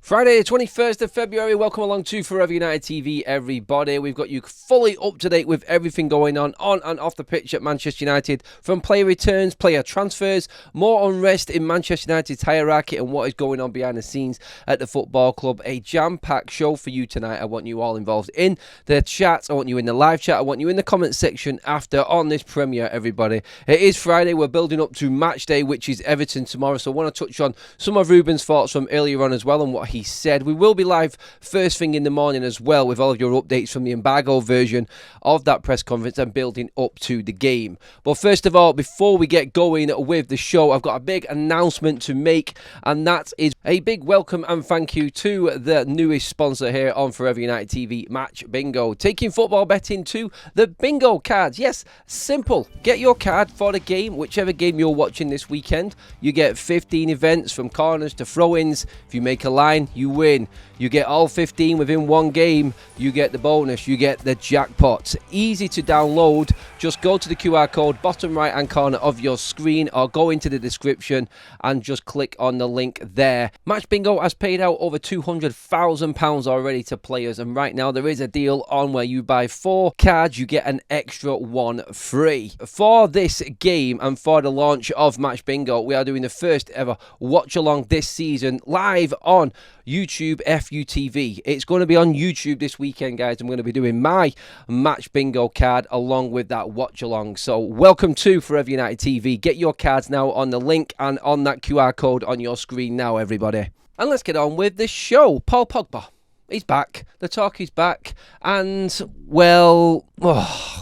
Friday, the 21st of February. Welcome along to Forever United TV, everybody. We've got you fully up to date with everything going on and off the pitch at Manchester United, from player returns, player transfers, more unrest in Manchester United's hierarchy, and what is going on behind the scenes at the football club. A jam-packed show for you tonight. I want you all involved in the chat. I want you in the live chat. I want you in the comment section after on this premiere, everybody. It is Friday. We're building up to match day, which is Everton tomorrow. So I want to touch on some of Ruben's thoughts from earlier on as well, and what he said. We will be live first thing in the morning as well, with all of your updates from the IMAGO version of that press conference and building up to the game. But first of all, before we get going with the show, I've got a big announcement to make, and that is a big welcome and thank you to the newest sponsor here on Forever United TV, Match Bingo, taking football betting to the bingo cards. Yes, simple. Get your card for the game, whichever game you're watching this weekend. You get 15 events, from corners to throw-ins. If you make a line, you win. You get all 15 within one game. You get the bonus. You get the jackpot. Easy to download. Just go to the QR code bottom right hand corner of your screen, or go into the description and just click on the link there. Match Bingo has paid out over £200,000 already to players, and right now there is a deal on where you buy 4 cards, you get an extra 1 free. For this game and for the launch of Match Bingo, we are doing the first ever watch along this season live on YouTube FUTV. It's going to be on YouTube this weekend, guys. I'm going to be doing my Match Bingo card along with that watch along. So welcome to Forever United TV. Get your cards now on the link and on that QR code on your screen now, everybody. And let's get on with the show. Paul Pogba, he's back. The talk is back. And, well,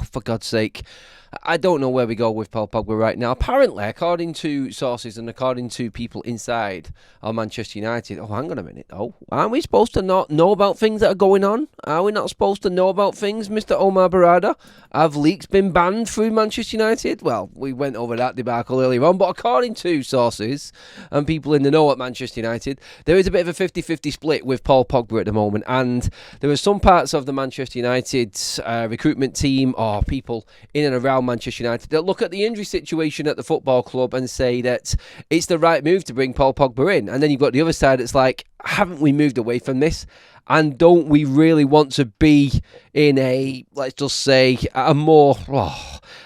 for God's sake, I don't know where we go with Paul Pogba right now. Apparently, according to sources and according to people inside of Manchester United, hang on a minute, aren't we supposed to not know about things that are going on? Are we not supposed to know about things, Mr Omar Barada? Have leaks been banned through Manchester United? Well, we went over that debacle earlier on, but according to sources and people in the know at Manchester United, there is a bit of a 50-50 split with Paul Pogba at the moment, and there are some parts of the Manchester United recruitment team or people in and around Manchester United that look at the injury situation at the football club and say that it's the right move to bring Paul Pogba in. And then you've got the other side that's like, haven't we moved away from this? And don't we really want to be in a, let's just say, a more,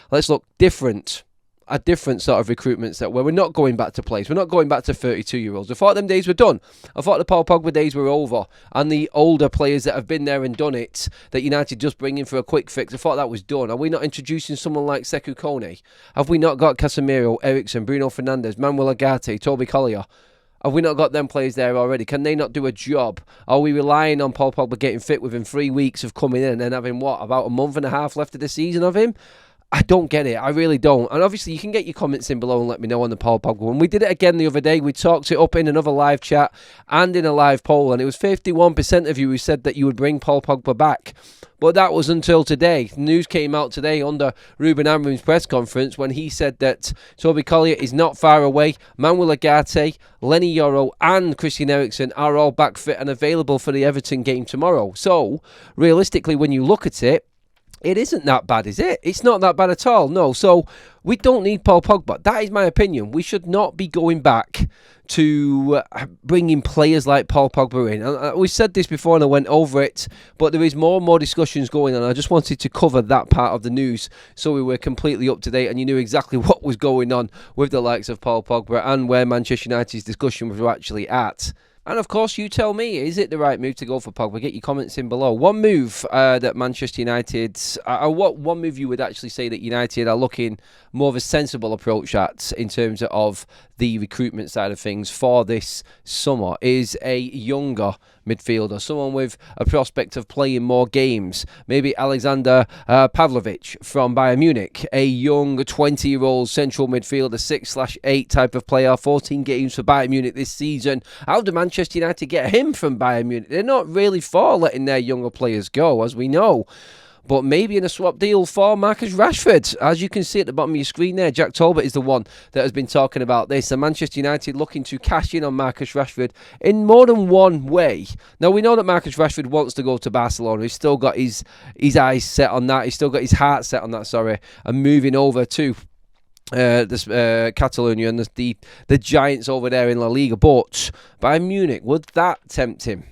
let's look different. A different sort of recruitment set where we're not going back to players. We're not going back to 32-year-olds. I thought them days were done. I thought the Paul Pogba days were over. And the older players that have been there and done it, that United just bring in for a quick fix, I thought that was done. Are we not introducing someone like Sekou Kone? Have we not got Casemiro, Eriksen, Bruno Fernandes, Manuel Ugarte, Toby Collier? Have we not got them players there already? Can they not do a job? Are we relying on Paul Pogba getting fit within 3 weeks of coming in and then having, about a month and a half left of the season of him? I don't get it. I really don't. And obviously, you can get your comments in below and let me know on the Paul Pogba one. We did it again the other day. We talked it up in another live chat and in a live poll, and it was 51% of you who said that you would bring Paul Pogba back. But that was until today. News came out today under Ruben Amorim's press conference when he said that Toby Collier is not far away. Manuel Ugarte, Lenny Yoro and Christian Eriksen are all back fit and available for the Everton game tomorrow. So, realistically, when you look at it, it isn't that bad, is it? It's not that bad at all, no. So, we don't need Paul Pogba. That is my opinion. We should not be going back to bringing players like Paul Pogba in. And we said this before and I went over it, but there is more and more discussions going on. I just wanted to cover that part of the news so we were completely up to date and you knew exactly what was going on with the likes of Paul Pogba and where Manchester United's discussion was actually at. And of course, you tell me, is it the right move to go for Pogba? Get your comments in below. One move that Manchester United, what one move you would actually say that United are looking more of a sensible approach at in terms of the recruitment side of things for this summer is a younger midfielder, someone with a prospect of playing more games. Maybe Alexander Pavlovic from Bayern Munich, a young 20-year-old central midfielder, 6/8 type of player, 14 games for Bayern Munich this season. How do Manchester United get him from Bayern Munich? They're not really for letting their younger players go, as we know. But maybe in a swap deal for Marcus Rashford. As you can see at the bottom of your screen there, Jack Talbot is the one that has been talking about this. And Manchester United looking to cash in on Marcus Rashford in more than one way. Now, we know that Marcus Rashford wants to go to Barcelona. He's still got his eyes set on that. He's still got his heart set on that, and moving over to Catalonia and the giants over there in La Liga. But Bayern Munich, would that tempt him?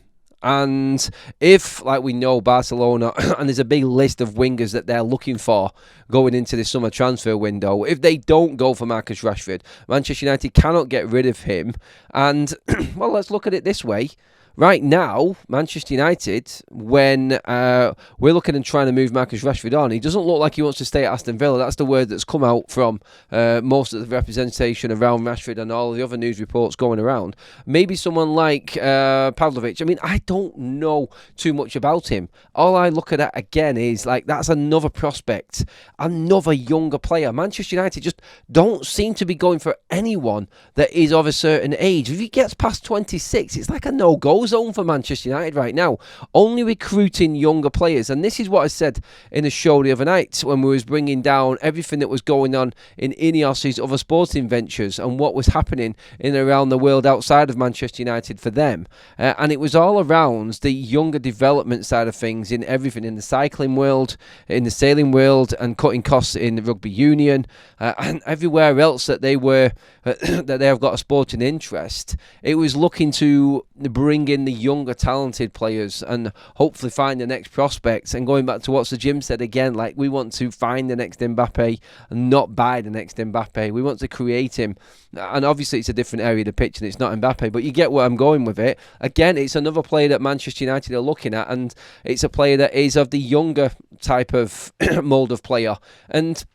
And if, like we know, Barcelona, and there's a big list of wingers that they're looking for going into this summer transfer window, if they don't go for Marcus Rashford, Manchester United cannot get rid of him. And, well, let's look at it this way. Right now, Manchester United, when we're looking and trying to move Marcus Rashford on, he doesn't look like he wants to stay at Aston Villa. That's the word that's come out from most of the representation around Rashford and all the other news reports going around. Maybe someone like Pavlovic. I mean, I don't know too much about him. All I look at again is, like, that's another prospect, another younger player. Manchester United just don't seem to be going for anyone that is of a certain age. If he gets past 26, it's like a no-go zone for Manchester United right now, only recruiting younger players. And this is what I said in a show the other night when we was bringing down everything that was going on in Ineos's other sporting ventures and what was happening in and around the world outside of Manchester United for them. And it was all around the younger development side of things in everything, in the cycling world, in the sailing world, and cutting costs in the rugby union, and everywhere else that they were that they have got a sporting interest. It was looking to bring in the younger talented players and hopefully find the next prospects. And going back to what Sir Jim said again, like, we want to find the next Mbappe and not buy the next Mbappe. We want to create him. And obviously it's a different area of the pitch and it's not Mbappe, but you get where I'm going with it. Again, it's another player that Manchester United are looking at, and it's a player that is of the younger type of mould of player and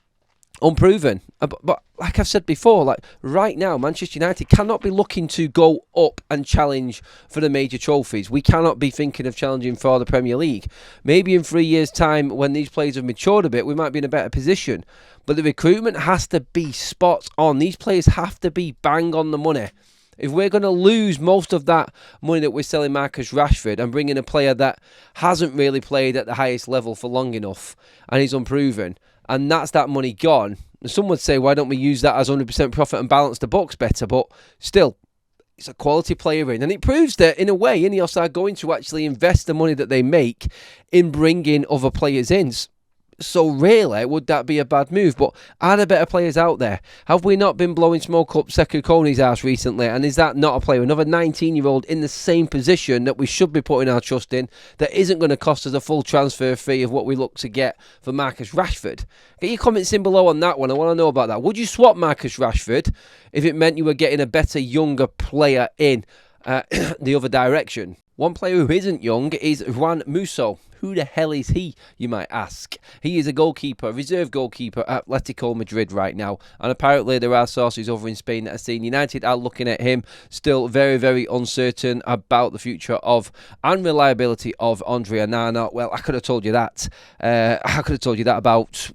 unproven. But like I've said before, like right now, Manchester United cannot be looking to go up and challenge for the major trophies. We cannot be thinking of challenging for the Premier League. Maybe in 3 years' time, when these players have matured a bit, we might be in a better position. But the recruitment has to be spot on. These players have to be bang on the money. If we're going to lose most of that money that we're selling Marcus Rashford and bring in a player that hasn't really played at the highest level for long enough and is unproven, and that's that money gone, some would say, why don't we use that as 100% profit and balance the books better? But still, it's a quality player in. And it proves that, in a way, Ineos are going to actually invest the money that they make in bringing other players in. So really, would that be a bad move? But are there better players out there? Have we not been blowing smoke up Sekou Kone's ass recently? And is that not a player? Another 19-year-old in the same position that we should be putting our trust in, that isn't going to cost us a full transfer fee of what we look to get for Marcus Rashford? Get your comments in below on that one. I want to know about that. Would you swap Marcus Rashford if it meant you were getting a better, younger player in the other direction? One player who isn't young is Juan Musso. Who the hell is he, you might ask? He is a goalkeeper, reserve goalkeeper at Atletico Madrid right now. And apparently there are sources over in Spain that are saying United are looking at him, still very, very uncertain about the future of and reliability of Andre Onana. Well, I could have told you that. I could have told you that about,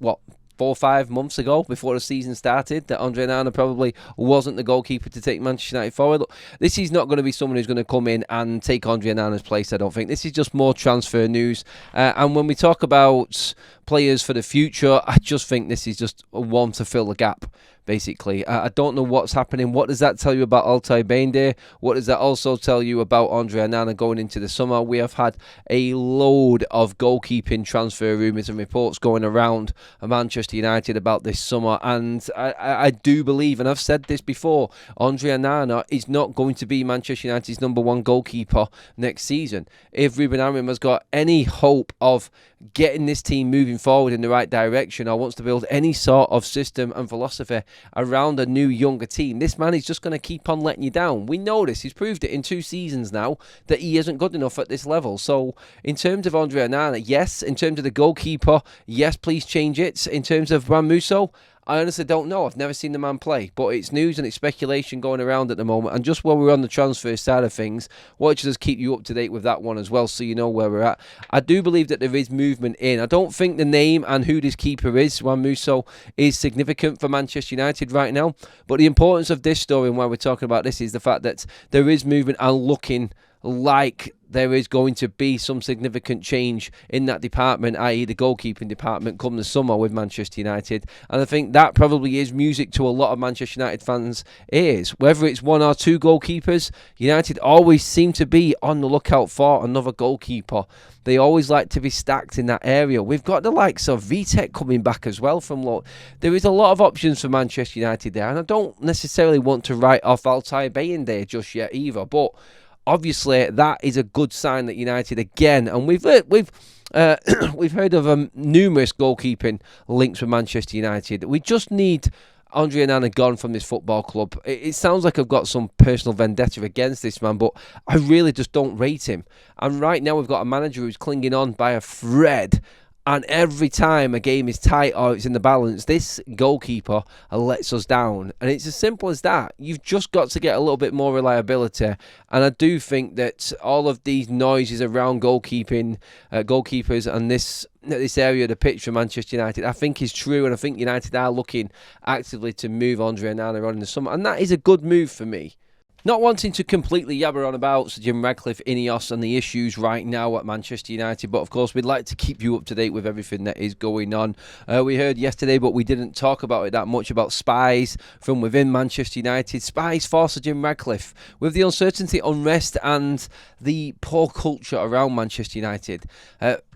4 or 5 months ago, before the season started, that Andre Onana probably wasn't the goalkeeper to take Manchester United forward. Look, this is not going to be someone who's going to come in and take Andre Onana's place, I don't think. This is just more transfer news. And when we talk about players for the future, I just think this is just one to fill the gap, basically. I don't know what's happening. What does that tell you about Altay Bayndé? What does that also tell you about Andre Onana going into the summer? We have had a load of goalkeeping transfer rumours and reports going around Manchester United about this summer, and I do believe, and I've said this before, Andre Onana is not going to be Manchester United's #1 goalkeeper next season. If Ruben Amorim has got any hope of getting this team moving forward in the right direction, or wants to build any sort of system and philosophy around a new younger team, this man is just going to keep on letting you down. We know this. He's proved it in 2 seasons now that he isn't good enough at this level. So in terms of Andre Onana, yes. In terms of the goalkeeper, yes, please change it. In terms of Juan Musso, I honestly don't know. I've never seen the man play, but it's news and it's speculation going around at the moment. And just while we're on the transfer side of things, watch us keep you up to date with that one as well, so you know where we're at. I do believe that there is movement in. I don't think the name and who this keeper is, Juan Musso, is significant for Manchester United right now. But the importance of this story and why we're talking about this is the fact that there is movement and looking like there is going to be some significant change in that department, i.e. the goalkeeping department, come the summer with Manchester United. And I think that probably is music to a lot of Manchester United fans' ears. Whether it's one or two goalkeepers, United always seem to be on the lookout for another goalkeeper. They always like to be stacked in that area. We've got the likes of Vitek coming back as well from low. There is a lot of options for Manchester United there, and I don't necessarily want to write off Altay Bayinde just yet either, but obviously that is a good sign that United again, and we've heard of numerous goalkeeping links with Manchester United. We just need Andre Onana gone from this football club. It sounds like I've got some personal vendetta against this man, but I really just don't rate him. And right now we've got a manager who's clinging on by a thread. And every time a game is tight or it's in the balance, this goalkeeper lets us down. And it's as simple as that. You've just got to get a little bit more reliability. And I do think that all of these noises around goalkeepers and this area of the pitch for Manchester United, I think is true. And I think United are looking actively to move Andre Onana on in the summer. And that is a good move for me. Not wanting to completely yabber on about Sir Jim Ratcliffe, Ineos and the issues right now at Manchester United, but of course we'd like to keep you up to date with everything that is going on. We heard yesterday, but we didn't talk about it that much, about spies from within Manchester United, spies for Sir Jim Ratcliffe. With the uncertainty, unrest and the poor culture around Manchester United,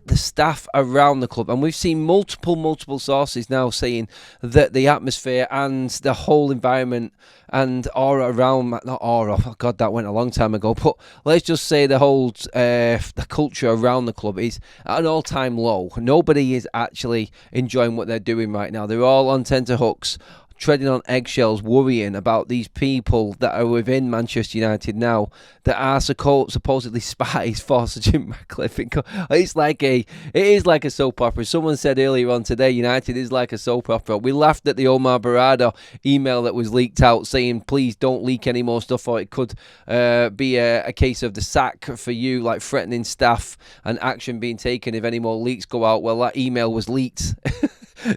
the staff around the club, and we've seen multiple sources now saying that the atmosphere and the whole environment and aura around, not aura, oh God, that went a long time ago, but let's just say the whole the culture around the club is at an all-time low. Nobody is actually enjoying what they're doing right now. They're all on tenterhooks, treading on eggshells, worrying about these people that are within Manchester United now that are supposedly spies for Sir Jim Ratcliffe. It is like a soap opera. Someone said earlier on today, United is like a soap opera. We laughed at the Omar Barada email that was leaked out saying, please don't leak any more stuff or it could be a case of the sack for you, like threatening staff and action being taken if any more leaks go out. Well, that email was leaked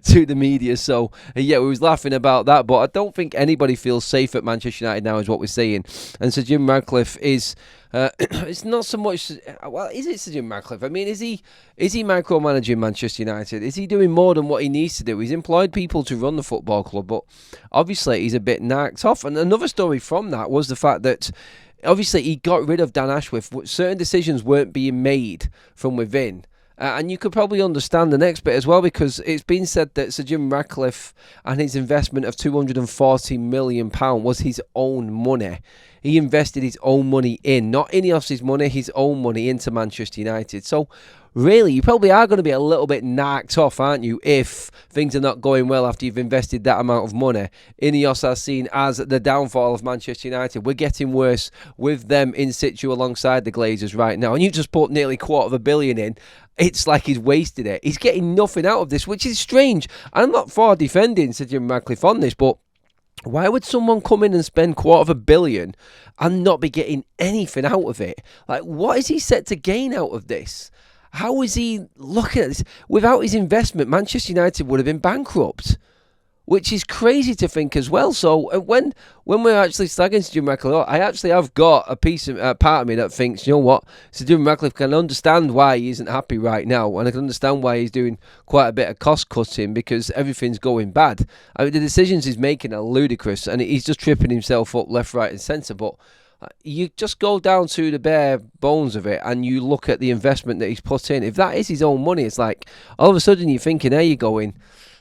to the media, so yeah, we was laughing about that, but I don't think anybody feels safe at Manchester United now is what we're saying. And Sir Jim Ratcliffe is it's not so much, well, is it Sir Jim Ratcliffe? I mean, is he micromanaging Manchester United? Is he doing more than what he needs to do? He's employed people to run the football club, but obviously he's a bit knocked off. And another story from that was the fact that obviously he got rid of Dan Ashworth. Certain decisions weren't being made from within. And you could probably understand the next bit as well, because it's been said that Sir Jim Ratcliffe and his investment of £240 million was his own money. He invested his own money in, not Ineos' money, his own money into Manchester United. So really, you probably are going to be a little bit knocked off, aren't you, if things are not going well after you've invested that amount of money. Ineos are seen as the downfall of Manchester United. We're getting worse with them in situ alongside the Glazers right now. And you just put nearly £250 million in. It's like he's wasted it. He's getting nothing out of this, which is strange. I'm not for defending Sir Jim Ratcliffe on this, but why would someone come in and spend £250 million and not be getting anything out of it? Like, what is he set to gain out of this? How is he looking at this? Without his investment, Manchester United would have been bankrupt, which is crazy to think as well. So when we're actually slagging Sir Jim Ratcliffe, I actually have got a part of me that thinks, you know what, Sir Jim Ratcliffe can understand why he isn't happy right now, and I can understand why he's doing quite a bit of cost cutting because everything's going bad. I mean, the decisions he's making are ludicrous, and he's just tripping himself up left, right, and centre. But you just go down to the bare bones of it and you look at the investment that he's put in. If that is his own money, it's like all of a sudden you're thinking, there you're going,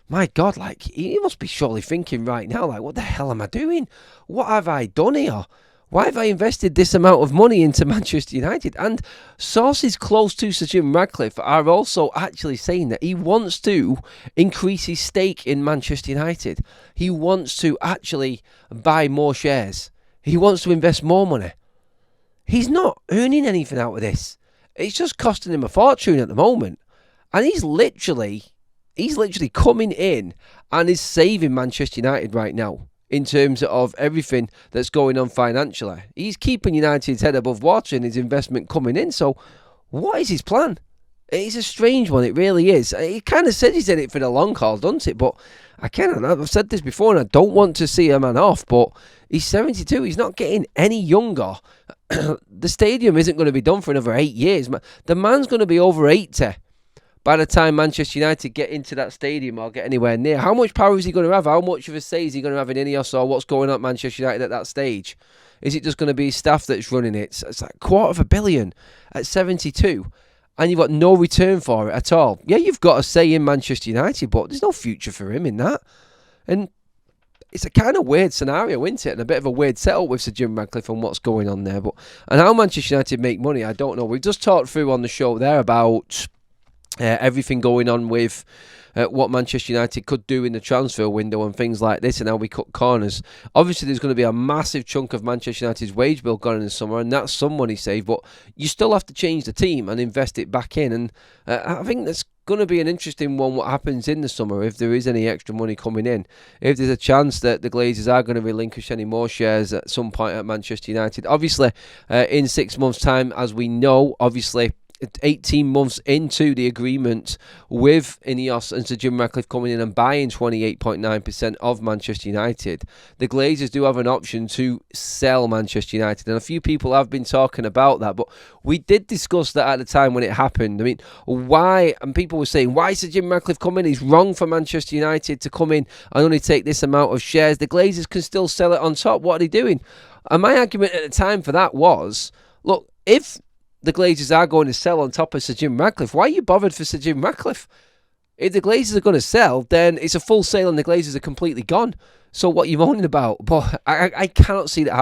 my God, like, he must be surely thinking right now, like, what the hell am I doing? What have I done here? Why have I invested this amount of money into Manchester United? And sources close to Sir Jim Ratcliffe are also actually saying that he wants to increase his stake in Manchester United. He wants to actually buy more shares. He wants to invest more money. He's not earning anything out of this. It's just costing him a fortune at the moment. And he's literally coming in and is saving Manchester United right now in terms of everything that's going on financially. He's keeping United's head above water and his investment coming in. So what is his plan? It's a strange one, it really is. He kind of said he's in it for the long haul, doesn't it? But I've said this before, and I don't want to see a man off, but he's 72. He's not getting any younger. The stadium isn't going to be done for another 8 years. The man's going to be over 80 by the time Manchester United get into that stadium or get anywhere near. How much power is he going to have? How much of a say is he going to have in Ineos, or what's going on at Manchester United at that stage? Is it just going to be staff that's running it? It's like $250 million at 72. And you've got no return for it at all. Yeah, you've got a say in Manchester United, but there's no future for him in that. And it's a kind of weird scenario, isn't it? And a bit of a weird setup with Sir Jim Ratcliffe and what's going on there. And how Manchester United make money, I don't know. We've just talked through on the show there about everything going on with what Manchester United could do in the transfer window and things like this, and how we cut corners. Obviously, there's going to be a massive chunk of Manchester United's wage bill gone in the summer, and that's some money saved, but you still have to change the team and invest it back in. And I think that's going to be an interesting one, what happens in the summer, if there is any extra money coming in. If there's a chance that the Glazers are going to relinquish any more shares at some point at Manchester United. Obviously, in 6 months' time, as we know, obviously, 18 months into the agreement with Ineos and Sir Jim Ratcliffe coming in and buying 28.9% of Manchester United, the Glazers do have an option to sell Manchester United, and a few people have been talking about that, but we did discuss that at the time when it happened. I mean, why, and people were saying, why Sir Jim Ratcliffe come in? He's wrong for Manchester United to come in and only take this amount of shares. The Glazers can still sell it on top. What are they doing? And my argument at the time for that was, look, if the Glazers are going to sell on top of Sir Jim Ratcliffe, why are you bothered for Sir Jim Ratcliffe? If the Glazers are going to sell, then it's a full sale and the Glazers are completely gone. So what are you moaning about? But I cannot see that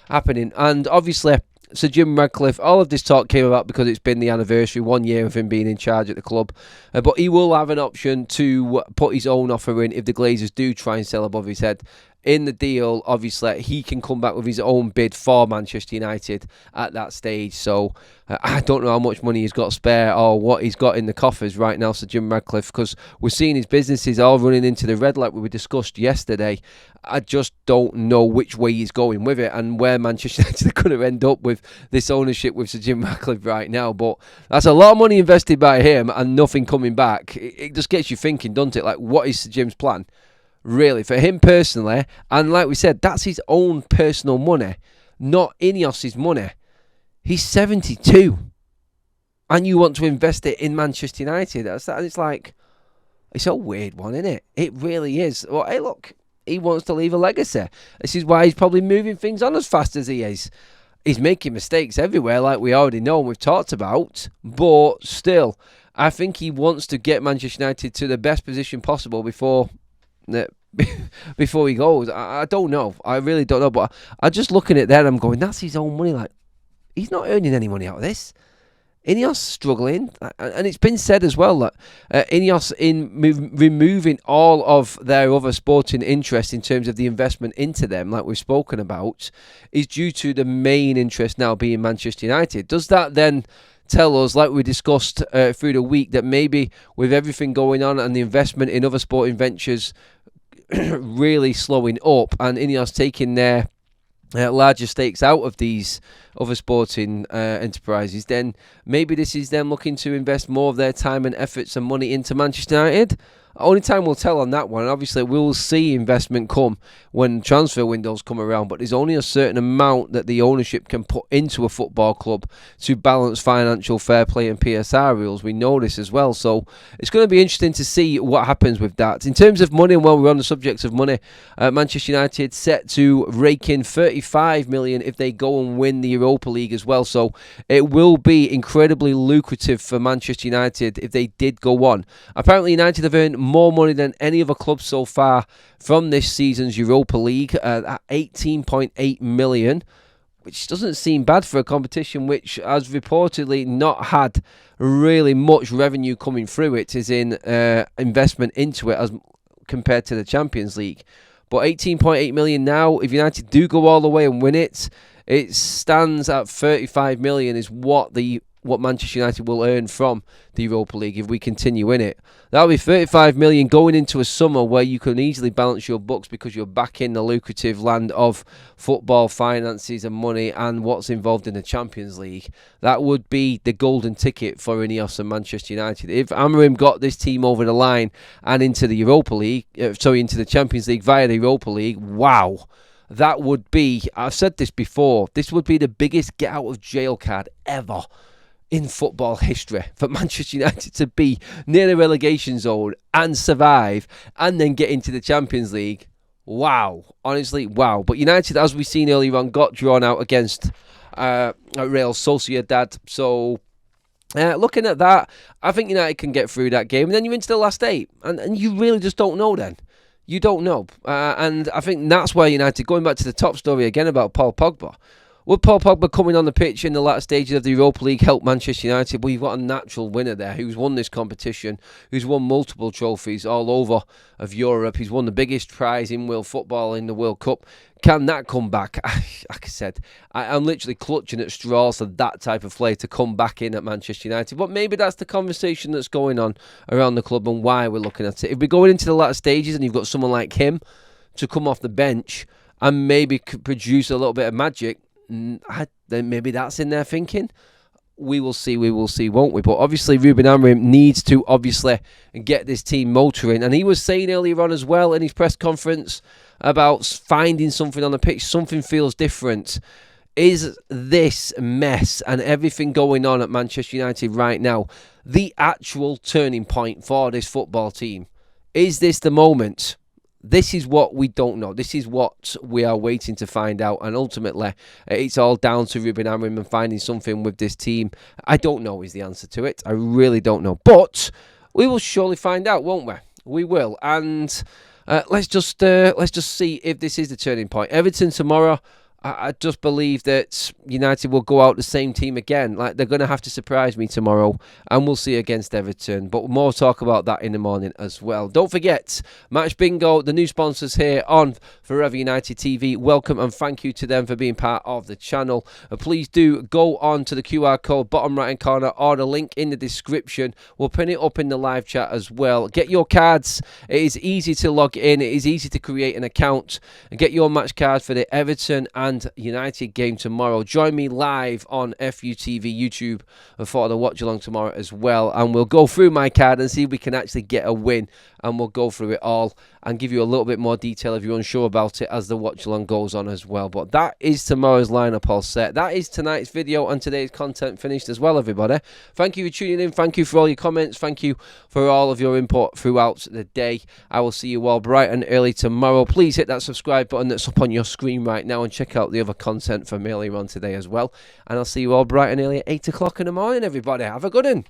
happening. And obviously, Sir Jim Ratcliffe, all of this talk came about because it's been the anniversary, 1 year of him being in charge at the club. But he will have an option to put his own offer in if the Glazers do try and sell above his head. In the deal, obviously, he can come back with his own bid for Manchester United at that stage. So I don't know how much money he's got spare or what he's got in the coffers right now, Sir Jim Ratcliffe, because we're seeing his businesses all running into the red like we discussed yesterday. I just don't know which way he's going with it and where Manchester United are going to end up with this ownership with Sir Jim Ratcliffe right now. But that's a lot of money invested by him and nothing coming back. It just gets you thinking, doesn't it? Like, what is Sir Jim's plan? Really, for him personally, and like we said, that's his own personal money, not Ineos's money. He's 72, and you want to invest it in Manchester United. It's like, it's a weird one, isn't it? It really is. Well, hey, look, he wants to leave a legacy. This is why he's probably moving things on as fast as he is. He's making mistakes everywhere, like we already know and we've talked about, but still, I think he wants to get Manchester United to the best position possible before he goes. I don't know. I really don't know. But I'm just looking at that. I'm going, that's his own money. Like, he's not earning any money out of this. Ineos struggling, and it's been said as well that Ineos in removing all of their other sporting interest in terms of the investment into them, like we've spoken about, is due to the main interest now being Manchester United. Does that then tell us, like we discussed through the week, that maybe with everything going on and the investment in other sporting ventures really slowing up and Ineos taking their larger stakes out of these other sporting enterprises, then maybe this is them looking to invest more of their time and efforts and money into Manchester United? Only time will tell on that one. Obviously, we'll see investment come when transfer windows come around, but there's only a certain amount that the ownership can put into a football club to balance financial fair play and PSR rules. We know this as well, so it's going to be interesting to see what happens with that. In terms of money, and while we're on the subject of money, Manchester United set to rake in $35 million if they go and win the Europa League as well, so it will be incredibly lucrative for Manchester United if they did go on. Apparently, United have earned more money than any other club so far from this season's Europa League at 18.8 million, which doesn't seem bad for a competition which has reportedly not had really much revenue coming through it, as in investment into it as compared to the Champions League. But 18.8 million now, if United do go all the way and win it, it stands at 35 million is what the what Manchester United will earn from the Europa League if we continue in it. That'll be 35 million going into a summer where you can easily balance your books because you're back in the lucrative land of football finances and money and what's involved in the Champions League. That would be the golden ticket for Ineos and Manchester United. If Amorim got this team over the line and into the Europa League, into the Champions League via the Europa League, wow. That would be, I've said this before, this would be the biggest get out of jail card ever in football history for Manchester United to be near the relegation zone and survive and then get into the Champions League. Wow. Honestly, wow. But United, as we've seen earlier on, got drawn out against Real Sociedad. So looking at that, I think United can get through that game. And then you're into the last 8. And you really just don't know then. You don't know. And I think that's where United, going back to the top story again about Paul Pogba, would Paul Pogba coming on the pitch in the latter stages of the Europa League help Manchester United? Well, you've got a natural winner there who's won this competition, who's won multiple trophies all over of Europe. He's won the biggest prize in world football in the World Cup. Can that come back? Like I said, I'm literally clutching at straws for that type of player to come back in at Manchester United. But maybe that's the conversation that's going on around the club and why we're looking at it. If we're going into the latter stages and you've got someone like him to come off the bench and maybe could produce a little bit of magic, then maybe that's in their thinking. We will see, won't we? But obviously Ruben Amorim needs to obviously get this team motoring. And he was saying earlier on as well in his press conference about finding something on the pitch. Something feels different. Is this mess and everything going on at Manchester United right now the actual turning point for this football team? Is this the moment? This is what we don't know. This is what we are waiting to find out. And ultimately, it's all down to Ruben Amorim and finding something with this team. I don't know is the answer to it. I really don't know. But we will surely find out, won't we? We will. And let's just see if this is the turning point. Everton tomorrow. I just believe that United will go out the same team again. Like, they're going to have to surprise me tomorrow, and we'll see against Everton. But more talk about that in the morning as well. Don't forget, Match Bingo, the new sponsors here on Forever United TV. Welcome and thank you to them for being part of the channel. Please do go on to the QR code, bottom right hand corner, or the link in the description. We'll pin it up in the live chat as well. Get your cards. It is easy to log in. It is easy to create an account and get your match card for the Everton and United game tomorrow. Join me live on FUTV YouTube for the watch along tomorrow as well, and we'll go through my card and see if we can actually get a win, and we'll go through it all and give you a little bit more detail if you're unsure about it as the watch along goes on as well. But that is tomorrow's lineup all set. That is tonight's video and today's content finished as well, everybody. Thank you for tuning in. Thank you for all your comments. Thank you for all of your input throughout the day. I will see you all bright and early tomorrow. Please hit that subscribe button that's up on your screen right now and check out the other content from earlier on today as well. And I'll see you all bright and early at 8 o'clock in the morning, everybody. Have a good one.